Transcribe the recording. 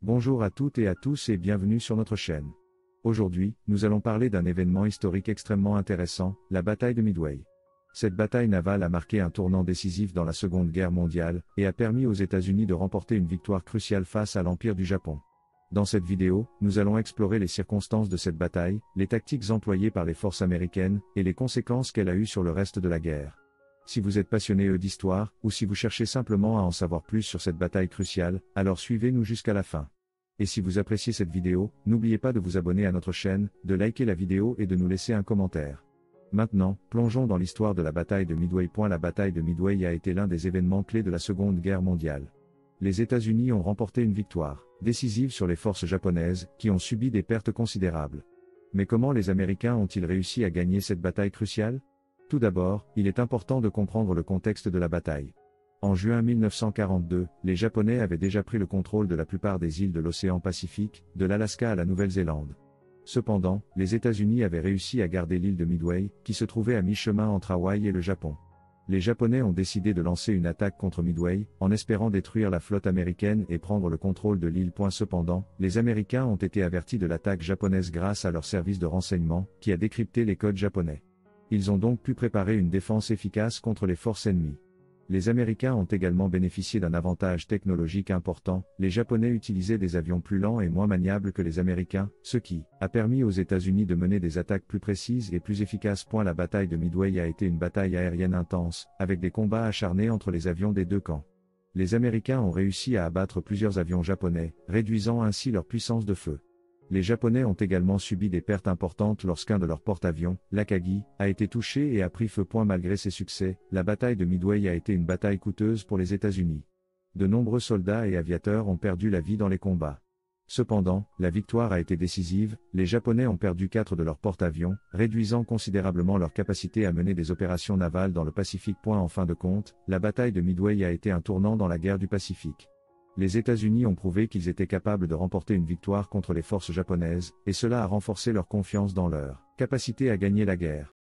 Bonjour à toutes et à tous et bienvenue sur notre chaîne. Aujourd'hui, nous allons parler d'un événement historique extrêmement intéressant, la bataille de Midway. Cette bataille navale a marqué un tournant décisif dans la Seconde Guerre mondiale, et a permis aux États-Unis de remporter une victoire cruciale face à l'Empire du Japon. Dans cette vidéo, nous allons explorer les circonstances de cette bataille, les tactiques employées par les forces américaines, et les conséquences qu'elle a eues sur le reste de la guerre. Si vous êtes passionné d'histoire, ou si vous cherchez simplement à en savoir plus sur cette bataille cruciale, alors suivez-nous jusqu'à la fin. Et si vous appréciez cette vidéo, n'oubliez pas de vous abonner à notre chaîne, de liker la vidéo et de nous laisser un commentaire. Maintenant, plongeons dans l'histoire de la bataille de Midway. La bataille de Midway a été l'un des événements clés de la Seconde Guerre mondiale. Les États-Unis ont remporté une victoire décisive sur les forces japonaises, qui ont subi des pertes considérables. Mais comment les Américains ont-ils réussi à gagner cette bataille cruciale ? Tout d'abord, il est important de comprendre le contexte de la bataille. En juin 1942, les Japonais avaient déjà pris le contrôle de la plupart des îles de l'océan Pacifique, de l'Alaska à la Nouvelle-Zélande. Cependant, les États-Unis avaient réussi à garder l'île de Midway, qui se trouvait à mi-chemin entre Hawaï et le Japon. Les Japonais ont décidé de lancer une attaque contre Midway, en espérant détruire la flotte américaine et prendre le contrôle de l'île. Cependant, les Américains ont été avertis de l'attaque japonaise grâce à leur service de renseignement, qui a décrypté les codes japonais. Ils ont donc pu préparer une défense efficace contre les forces ennemies. Les Américains ont également bénéficié d'un avantage technologique important, les Japonais utilisaient des avions plus lents et moins maniables que les Américains, ce qui a permis aux États-Unis de mener des attaques plus précises et plus efficaces. La bataille de Midway a été une bataille aérienne intense, avec des combats acharnés entre les avions des deux camps. Les Américains ont réussi à abattre plusieurs avions japonais, réduisant ainsi leur puissance de feu. Les Japonais ont également subi des pertes importantes lorsqu'un de leurs porte-avions, l'Akagi, a été touché et a pris feu. Malgré ses succès, la bataille de Midway a été une bataille coûteuse pour les États-Unis. De nombreux soldats et aviateurs ont perdu la vie dans les combats. Cependant, la victoire a été décisive, les Japonais ont perdu 4 de leurs porte-avions, réduisant considérablement leur capacité à mener des opérations navales dans le Pacifique. En fin de compte, la bataille de Midway a été un tournant dans la guerre du Pacifique. Les États-Unis ont prouvé qu'ils étaient capables de remporter une victoire contre les forces japonaises, et cela a renforcé leur confiance dans leur capacité à gagner la guerre.